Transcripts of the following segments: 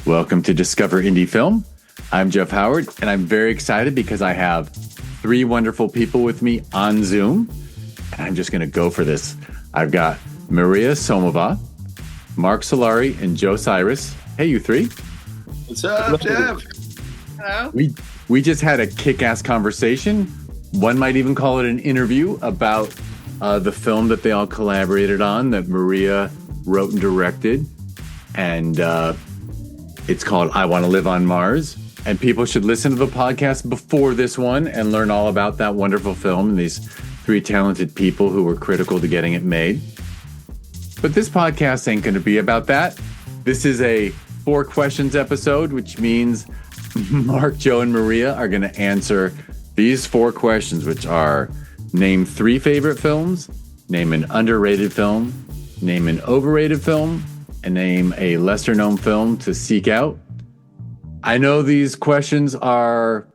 Welcome to Discover Indie Film. I'm Jeff Howard, and I'm very excited because I have three wonderful people with me on Zoom, and I'm just going to go for this. I've got Mariya Somova, Mark Solari, and Joe Cyrus. Hey, you three. What's up, Jeff? Hello. We just had a kick-ass conversation. One might even call it an interview about the film that they all collaborated on that Mariya wrote and directed. And it's called I Want to Live on Mars. And people should listen to the podcast before this one and learn all about that wonderful film and these three talented people who were critical to getting it made. But this podcast ain't going to be about that. This is a 4 questions episode, which means Mark, Joe, and Mariya are going to answer these 4 questions, which are name 3 favorite films, name an underrated film, name an overrated film, and name a lesser-known film to seek out. I know these questions are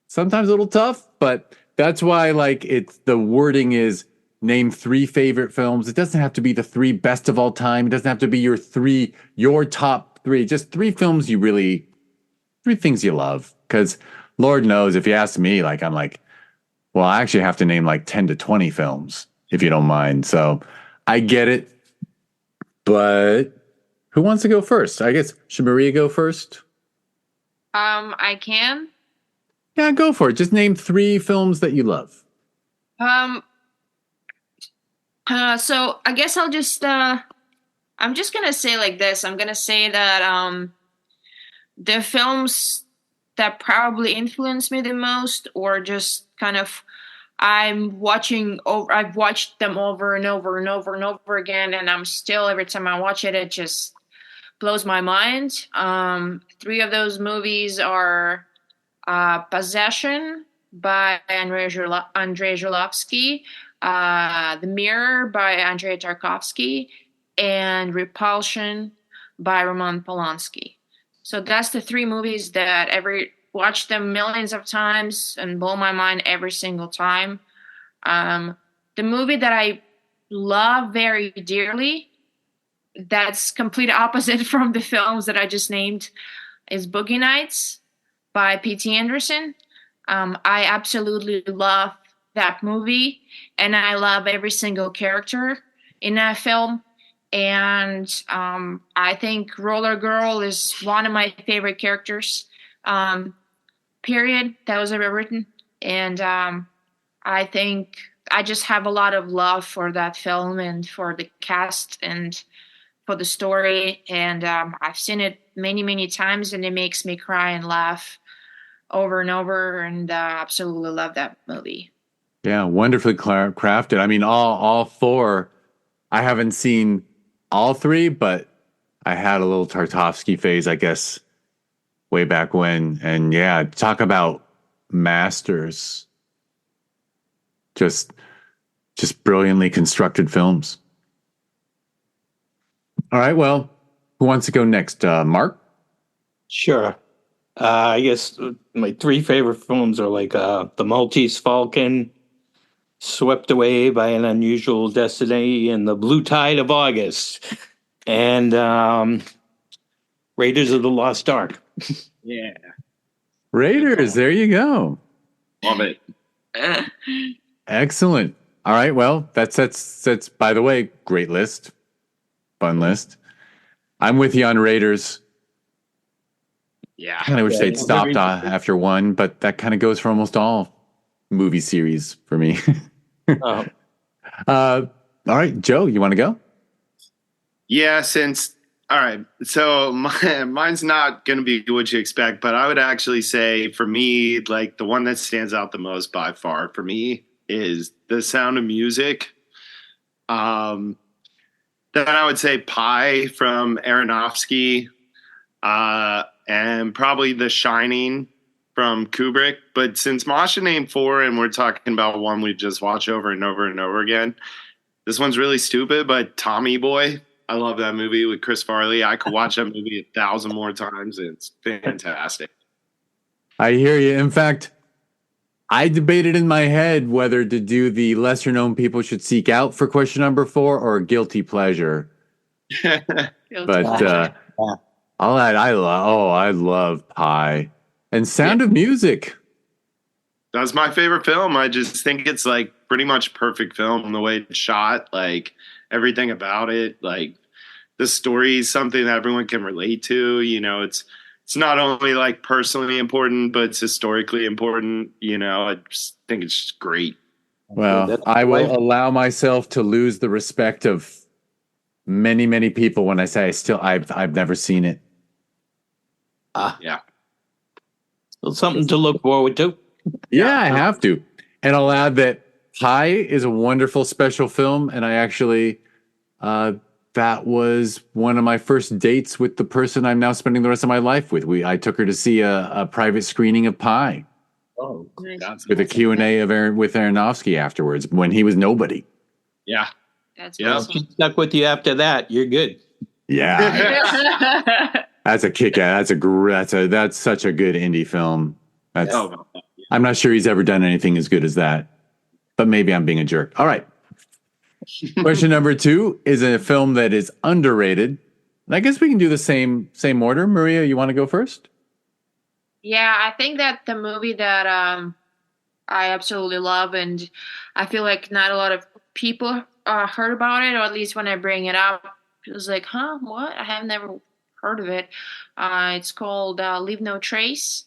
sometimes a little tough, but that's why it's the wording is name 3 favorite films. It doesn't have to be the 3 best of all time. It doesn't have to be your top 3. Just 3 films 3 things you love. Because Lord knows, if you ask me, I'm like, well, I actually have to name 10 to 20 films, if you don't mind. So I get it. But who wants to go first? I guess, should Mariya go first? I can. Yeah, go for it. Just name 3 films that you love. So I guess I'll just I'm just gonna say like this. I'm gonna say that the films that probably influenced me the most, or just kind of I've watched them over and over and over and over again, and I'm still, every time I watch it, it just blows my mind. 3 of those movies are Possession by Andrei Zhulavsky, The Mirror by Andrei Tarkovsky, and Repulsion by Roman Polanski. So that's the 3 movies that watch them millions of times and blow my mind every single time. The movie that I love very dearly, that's complete opposite from the films that I just named, is Boogie Nights by P.T. Anderson. I absolutely love that movie, and I love every single character in that film. And I think Roller Girl is one of my favorite characters, period, that was ever written. And I think I just have a lot of love for that film and for the cast and for the story. And I've seen it many, many times, and it makes me cry and laugh over and over. And absolutely love that movie. Yeah, wonderfully crafted. I mean, all 4. I haven't seen all 3, but I had a little Tarkovsky phase, I guess, way back when. And yeah, talk about masters. Just brilliantly constructed films. All right, well, who wants to go next? Mark? Sure. I guess my 3 favorite films are The Maltese Falcon, Swept Away by an Unusual Destiny, and The Blue Tide of August, and Raiders of the Lost Ark. Yeah. Raiders, there you go. Love it. Excellent. All right, well, that's by the way, great list. Fun list. I'm with you on Raiders. Yeah. I kind of wish they'd stopped after 1, but that kind of goes for almost all movie series for me. Oh. All right, Joe, you want to go? Yeah, all right. So mine's not going to be what you expect, but I would actually say for me, the one that stands out the most by far for me is The Sound of Music. Then I would say Pi from Aronofsky, and probably The Shining from Kubrick. But since Masha named 4 and we're talking about one we just watch over and over and over again, this one's really stupid, but Tommy Boy. I love that movie with Chris Farley. I could watch that movie 1,000 more times. It's fantastic. I hear you. In fact, I debated in my head whether to do the lesser known people should seek out for question number 4 or guilty pleasure. But I love Pi and Sound of Music. That's my favorite film. I just think it's like pretty much perfect film. The way it's shot, like everything about it, like the story is something that everyone can relate to. It's not only like personally important, but it's historically important. I just think it's just great. Well, I will allow myself to lose the respect of many, many people when I say I've never seen it. Yeah. So something to look forward to. Yeah, I have to. And I'll add that Pi is a wonderful special film. And I actually, that was one of my first dates with the person I'm now spending the rest of my life with. I took her to see a private screening of Pi. Oh, with a Q&A with Aronofsky afterwards when he was nobody. Yeah. That's awesome. She stuck with you after that. You're good. Yeah. That's a kick-ass. That's such a good indie film. I'm not sure he's ever done anything as good as that, but maybe I'm being a jerk. All right. Question number 2 is a film that is underrated. And I guess we can do the same order. Mariya, you want to go first? Yeah, I think that the movie that I absolutely love, and I feel like not a lot of people heard about it, or at least when I bring it up, it was like, huh, what? I have never heard of it. It's called Leave No Trace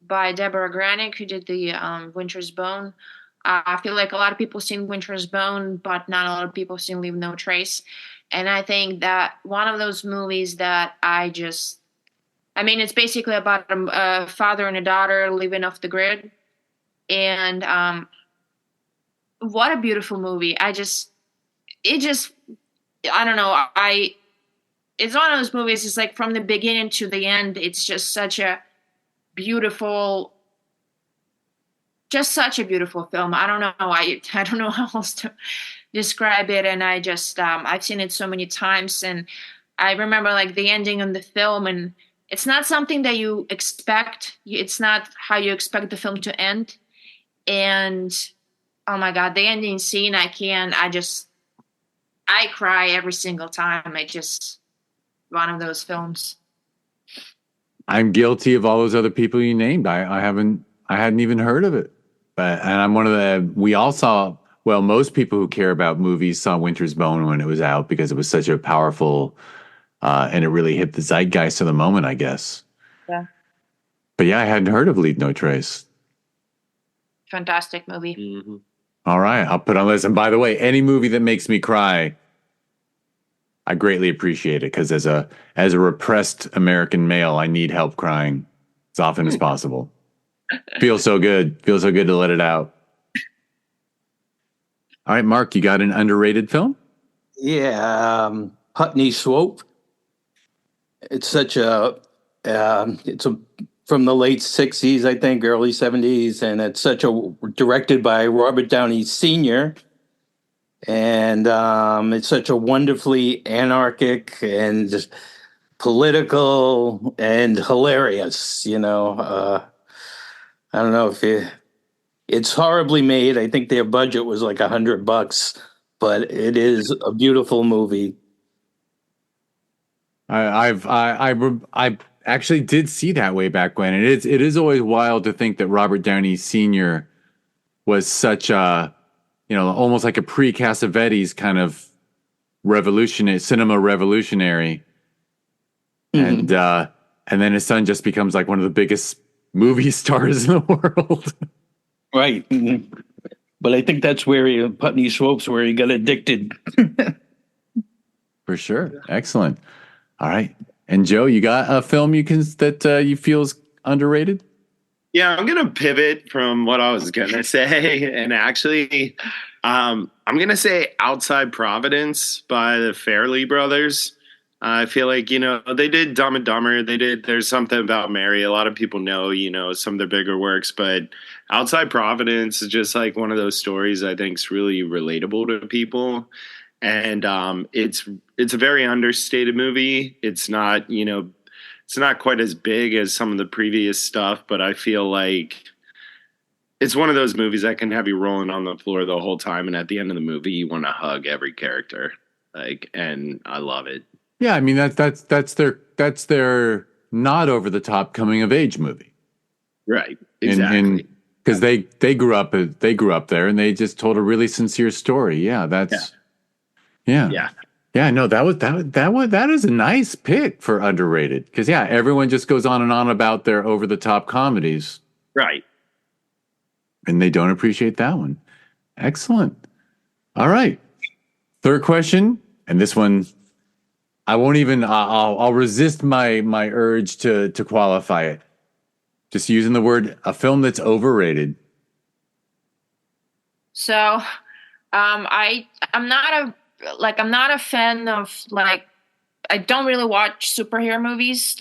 by Deborah Granick, who did the Winter's Bone. I feel like a lot of people seen Winter's Bone, but not a lot of people seen Leave No Trace. And I think that one of those movies that it's basically about a father and a daughter living off the grid. And what a beautiful movie. I don't know. It's one of those movies, it's like from the beginning to the end, it's just such a beautiful film. I don't know. I don't know how else to describe it. And I just, I've seen it so many times, and I remember like the ending of the film, and it's not something that you expect. It's not how you expect the film to end. And oh my God, the ending scene, I cry every single time. It's just one of those films. I'm guilty of all those other people you named. I hadn't even heard of it. And I'm one of we all saw, well, most people who care about movies saw Winter's Bone when it was out because it was such a powerful, and it really hit the zeitgeist of the moment, I guess. Yeah. But yeah, I hadn't heard of Leave No Trace. Fantastic movie. Mm-hmm. All right, I'll put on this. And by the way, any movie that makes me cry, I greatly appreciate it, because as a repressed American male, I need help crying as often as possible. Feels so good. Feels so good to let it out. All right, Mark, you got an underrated film? Yeah, Putney Swope. It's such it's from the late 60s, I think, early 70s, and it's directed by Robert Downey Sr., and it's such a wonderfully anarchic and just political and hilarious, I don't know if it's horribly made. I think their budget was like $100, but it is a beautiful movie. I actually did see that way back when, and it is always wild to think that Robert Downey Sr. was such a, almost like a pre-Cassavetes kind of cinema revolutionary, and then his son just becomes like one of the biggest movie stars in the world. Right. Mm-hmm. But I think that's where Putney Swope's where he got addicted. For sure. Excellent. All right. And Joe, you got a film that you feel is underrated? Yeah, I'm going to pivot from what I was going to say. And actually, I'm going to say Outside Providence by the Farrelly brothers. I feel like, they did Dumb and Dumber. There's Something About Mary. A lot of people know, some of their bigger works. But Outside Providence is just like one of those stories I think is really relatable to people. And it's a very understated movie. It's not, it's not quite as big as some of the previous stuff, but I feel like it's one of those movies that can have you rolling on the floor the whole time, and at the end of the movie, you want to hug every character. And I love it. Yeah, I mean that's their their not over the top coming of age movie. Right. Exactly. Because they grew up there and they just told a really sincere story. Yeah, yeah. No, that is a nice pick for underrated. Because everyone just goes on and on about their over the top comedies. Right. And they don't appreciate that one. Excellent. All right. Third question, and this one I won't even. I'll resist my urge to qualify it. Just using the word a film that's overrated. So, I'm not a fan of I don't really watch superhero movies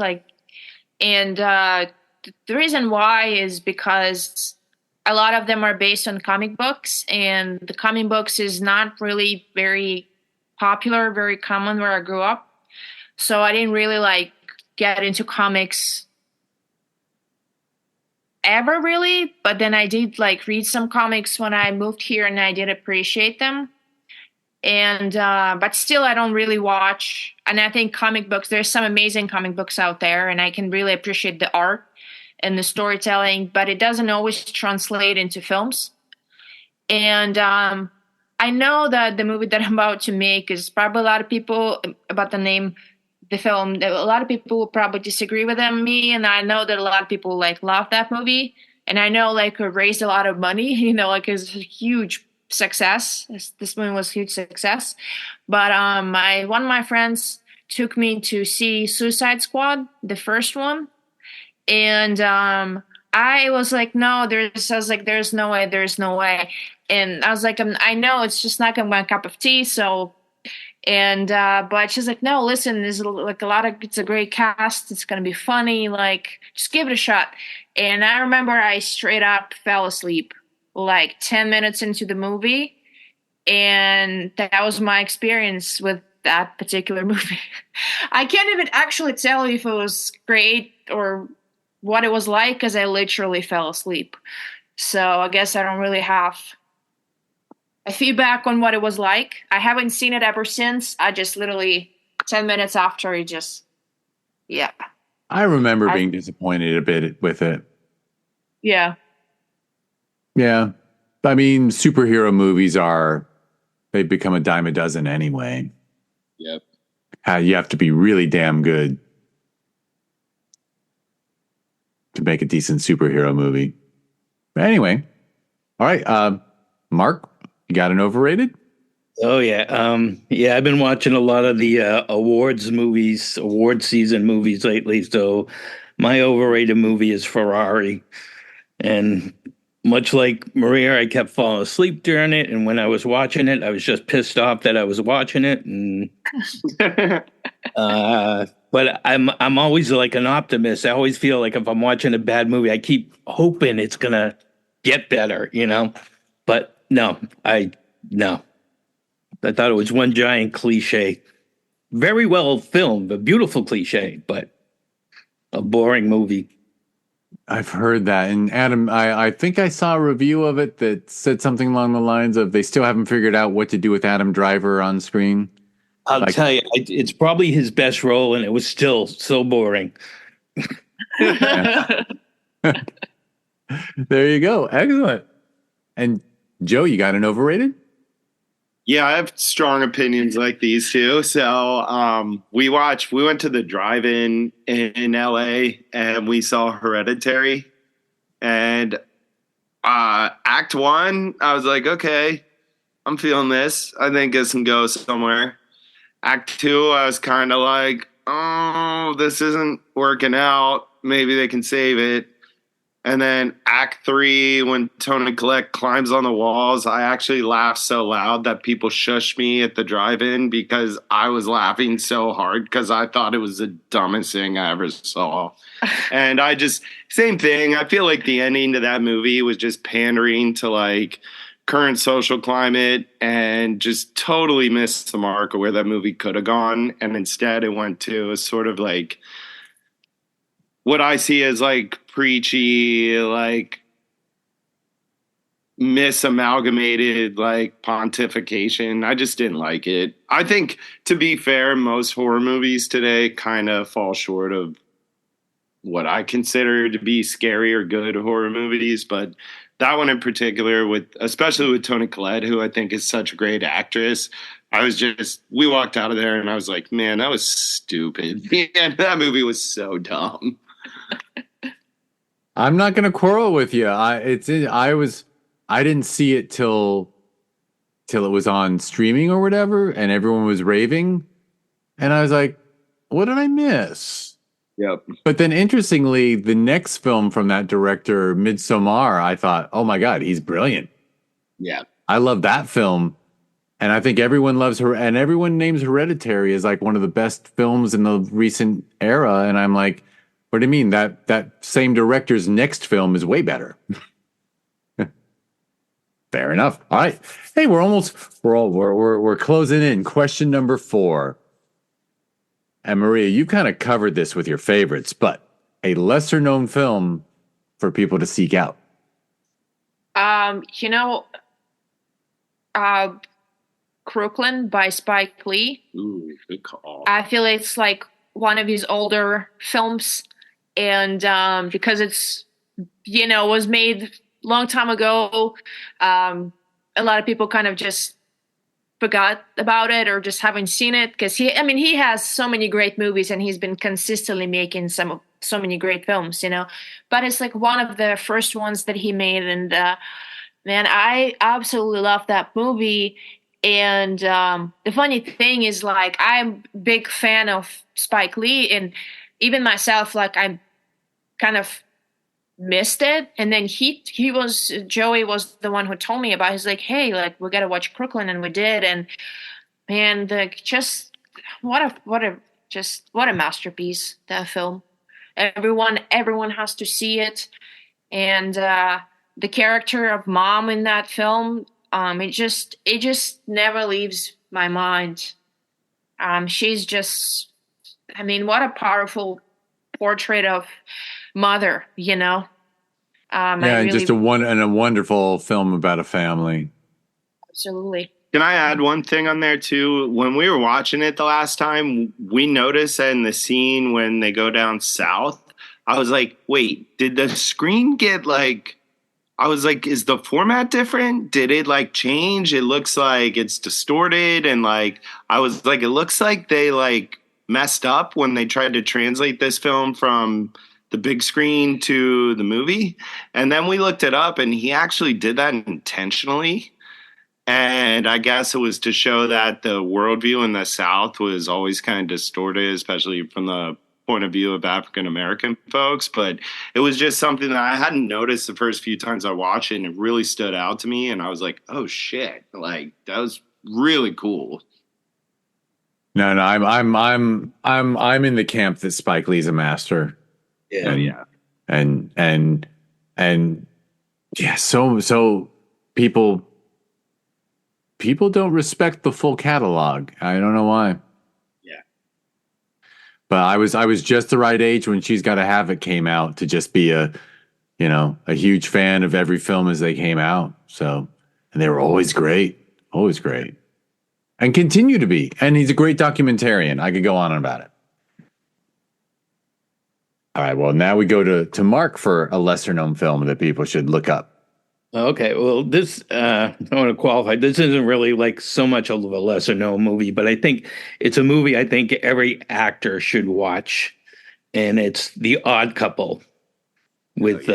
and the reason why is because a lot of them are based on comic books, and the comic books is not really very popular, very common where I grew up. So I didn't really get into comics ever really, but then I did read some comics when I moved here, and I did appreciate them. And but still I don't really watch, and I think comic books, there's some amazing comic books out there, and I can really appreciate the art and the storytelling, but it doesn't always translate into films. And I know that the movie that I'm about to make is probably a lot of people about the name, the film, a lot of people will probably disagree with me, and I know that a lot of people love that movie, and I know it raised a lot of money, it's a huge success. This movie was a huge success. But one of my friends took me to see Suicide Squad, the first one, and I was no, there's no way, and I was I know it's just not gonna be my cup of tea, so. And but she's no, listen, there's it's a great cast, it's gonna be funny, just give it a shot. And I remember I straight up fell asleep 10 minutes into the movie, and that was my experience with that particular movie. I can't even actually tell you if it was great or what it was like, because I literally fell asleep. So I guess I don't really have a feedback on what it was like. I haven't seen it ever since. I just literally 10 minutes after it just, yeah. I remember being disappointed a bit with it. Yeah. Yeah. I mean, superhero movies they've become a dime a dozen anyway. Yep. You have to be really damn good to make a decent superhero movie. But anyway, all right. Mark, you got an overrated? Oh yeah. I've been watching a lot of the award season movies lately. So my overrated movie is Ferrari. And much like Mariya, I kept falling asleep during it. And when I was watching it, I was just pissed off that I was watching it. And but I'm always an optimist. I always feel like if I'm watching a bad movie, I keep hoping it's gonna get better, But no. I thought it was one giant cliche. Very well filmed, a beautiful cliche, but a boring movie. I've heard that. And Adam, I think I saw a review of it that said something along the lines of they still haven't figured out what to do with Adam Driver on screen. I'll tell you, it's probably his best role, and it was still so boring. There you go. Excellent. And Joe, you got an overrated? Yeah, I have strong opinions like these too. So we went to the drive-in in LA and we saw Hereditary. And Act 1, I was like, okay, I'm feeling this. I think this can go somewhere. Act 2, I was kind of like, oh, this isn't working out. Maybe they can save it. And then Act 3, when Tony Collette climbs on the walls, I actually laughed so loud that people shushed me at the drive-in because I was laughing so hard because I thought it was the dumbest thing I ever saw. And same thing. I feel like the ending to that movie was just pandering to current social climate and just totally missed the mark of where that movie could have gone. And instead it went to a sort of what I see as preachy, misamalgamated like pontification. I just didn't like it. I think, to be fair, most horror movies today kind of fall short of what I consider to be scary or good horror movies, but that one in particular, with especially with Toni Collette, who I think is such a great actress, we walked out of there and I was like, man, that was stupid. Man, that movie was so dumb. I'm not going to quarrel with you. I didn't see it till it was on streaming or whatever, and everyone was raving, and I was like, what did I miss? Yep. But then, interestingly, the next film from that director, Midsommar, I thought, oh my God, he's brilliant. Yeah. I love that film. And I think everyone loves her, and everyone names Hereditary as like one of the best films in the recent era. And I'm like, what do you mean? That same director's next film is way better. Fair enough. All right. Hey, we're closing in. Question number 4. And Mariya, you kind of covered this with your favorites, but a lesser known film for people to seek out. Crooklyn by Spike Lee. Ooh, good call. I feel it's like one of his older films, and because it's was made long time ago, a lot of people kind of just forgot about it or just haven't seen it, because he has so many great movies and he's been consistently making so many great films, but it's like one of the first ones that he made, and man, I absolutely love that movie. And the funny thing is, like, I'm a big fan of Spike Lee, and even myself, like, I kind of missed it. And then Joey was the one who told me about it. He's like, hey, like, we got to watch Crooklyn, and we did. And man, what a masterpiece, that film. Everyone has to see it. And the character of Mom in that film, it just never leaves my mind. She's just, what a powerful portrait of mother, Just a wonderful film about a family. Absolutely. Can I add one thing on there too? When we were watching it the last time, we noticed that in the scene when they go down south, I was like, wait, did the screen get like, I was like, is the format different? Did it like change? It looks like it's distorted. And like, I was like, it looks like they like messed up when they tried to translate this film from the big screen to the movie. And then we looked it up, and he actually did that intentionally. And I guess it was to show that the worldview in the South was always kind of distorted, especially from the point of view of African American folks. But it was just something that I hadn't noticed the first few times I watched it, and it really stood out to me. And I was like, oh shit, like that was really cool. No, I'm in the camp that Spike Lee's a master. Yeah. And yeah, so people don't respect the full catalog. I don't know why. Yeah. But I was just the right age when She's Gotta Have It came out to just be a huge fan of every film as they came out. So, and they were always great. And continue to be. And he's a great documentarian. I could go on about it. All right, well, now we go to Mark for a lesser-known film that people should look up. Okay, well, this, I want to qualify. This isn't really like so much of a lesser-known movie, but I think it's a movie I think every actor should watch, and it's The Odd Couple with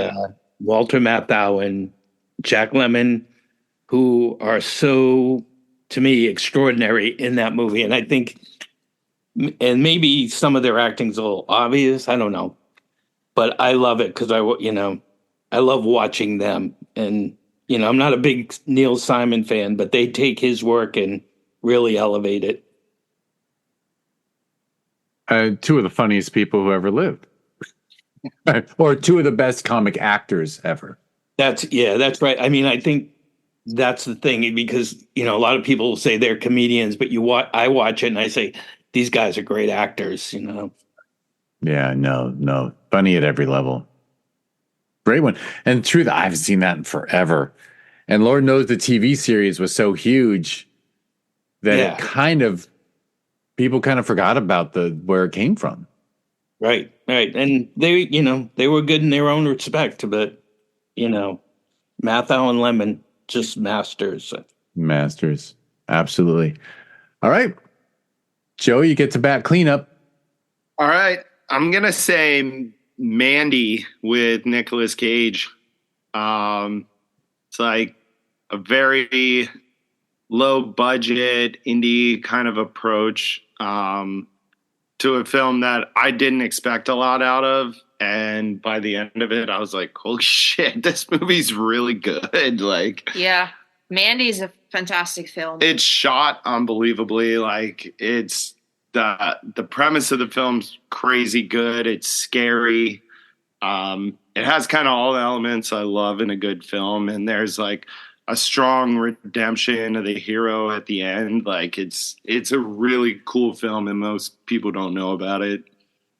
Walter Matthau and Jack Lemmon, who are so, to me, extraordinary in that movie. And I think, and maybe some of their acting's a little obvious, I don't know. But I love it because I love watching them. And, I'm not a big Neil Simon fan, but they take his work and really elevate it. Two of the funniest people who ever lived. Or two of the best comic actors ever. That's right. I think that's the thing, because, a lot of people say they're comedians, but I watch it and I say, these guys are great actors, Yeah, no. Funny at every level. Great one. And truth, I haven't seen that in forever. And Lord knows the TV series was so huge that it kind of, people kind of forgot about where it came from. Right. And they were good in their own respect, but, Matthau and Lemon, just masters. Masters. Absolutely. All right. Joe, you get to bat cleanup. All right. I'm going to say Mandy with Nicolas Cage. It's like a very low budget indie kind of approach to a film that I didn't expect a lot out of. And by the end of it, I was like, holy shit, this movie's really good. Like, yeah, Mandy is a fantastic film. It's shot unbelievably. Like, it's the premise of the film's crazy good. It's scary. It has kind of all the elements I love in a good film. And there's like a strong redemption of the hero at the end. Like, it's a really cool film and most people don't know about it.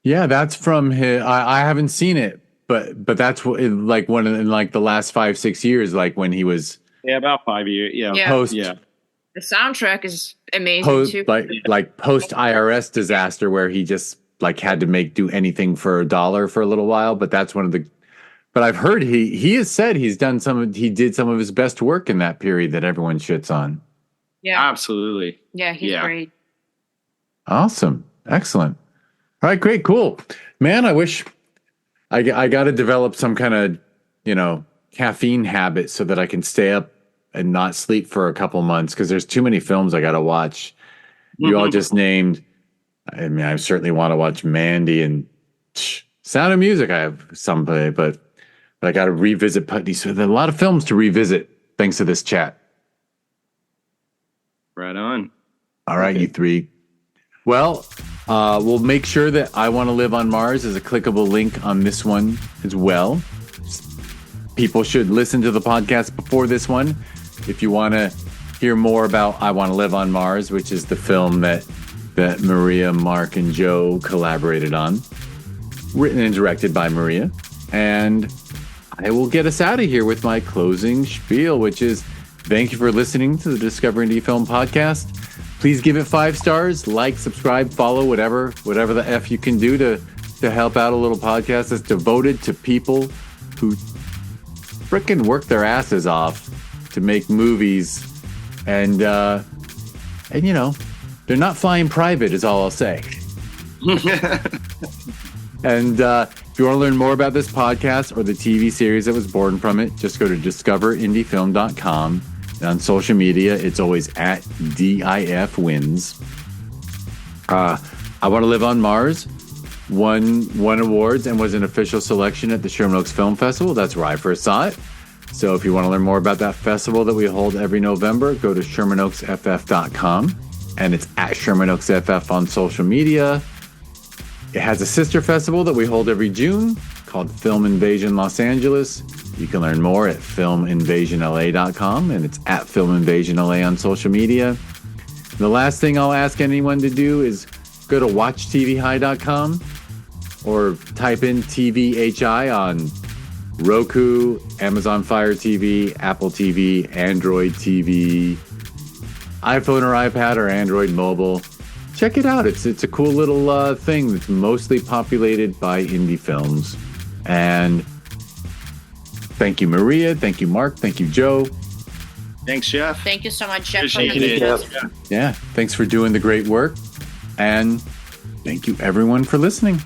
Yeah, that's from his. I haven't seen it, but that's what like one in like the last 5-6 years, like when he was about 5 years. Post the soundtrack is amazing too. Like post IRS disaster where he just like had to do anything for $1 for a little while. But that's one of the. But I've heard he has said he did some of his best work in that period that everyone shits on. Yeah, absolutely. Yeah, he's great. Awesome, excellent. All right, great, cool. Man, I wish I got to develop some kind of, caffeine habit so that I can stay up and not sleep for a couple months because there's too many films I got to watch. You all just named, I mean, I certainly want to watch Mandy and Sound of Music. I have some, but I got to revisit Putney. So there's a lot of films to revisit thanks to this chat. Right on. All right, you three. Well, we'll make sure that I Want to Live on Mars is a clickable link on this one as well. People should listen to the podcast before this one. If you want to hear more about I Want to Live on Mars, which is the film that Mariya, Mark, and Joe collaborated on, written and directed by Mariya. And I will get us out of here with my closing spiel, which is thank you for listening to the Discover Indie Film Podcast. Please give it 5 stars, like, subscribe, follow, whatever the F you can do to help out a little podcast that's devoted to people who frickin' work their asses off to make movies. And they're not flying private is all I'll say. And if you want to learn more about this podcast or the TV series that was born from it, just go to discoverindiefilm.com. And on social media, it's always at DIFwins. I Want to Live on Mars won awards and was an official selection at the Sherman Oaks Film Festival. That's where I first saw it. So if you want to learn more about that festival that we hold every November, go to ShermanOaksFF.com. And it's at Sherman Oaks FF on social media. It has a sister festival that we hold every June called Film Invasion Los Angeles. You can learn more at filminvasionla.com, and it's at filminvasionla on social media. The last thing I'll ask anyone to do is go to watchtvhi.com or type in TVHi on Roku, Amazon Fire TV, Apple TV, Android TV, iPhone or iPad or Android mobile. Check it out. It's a cool little thing that's mostly populated by indie films. And thank you, Mariya. Thank you, Mark. Thank you, Joe. Thanks, Jeff. Thank you so much, Jeff. Appreciate it. Yeah, thanks for doing the great work. And thank you, everyone, for listening.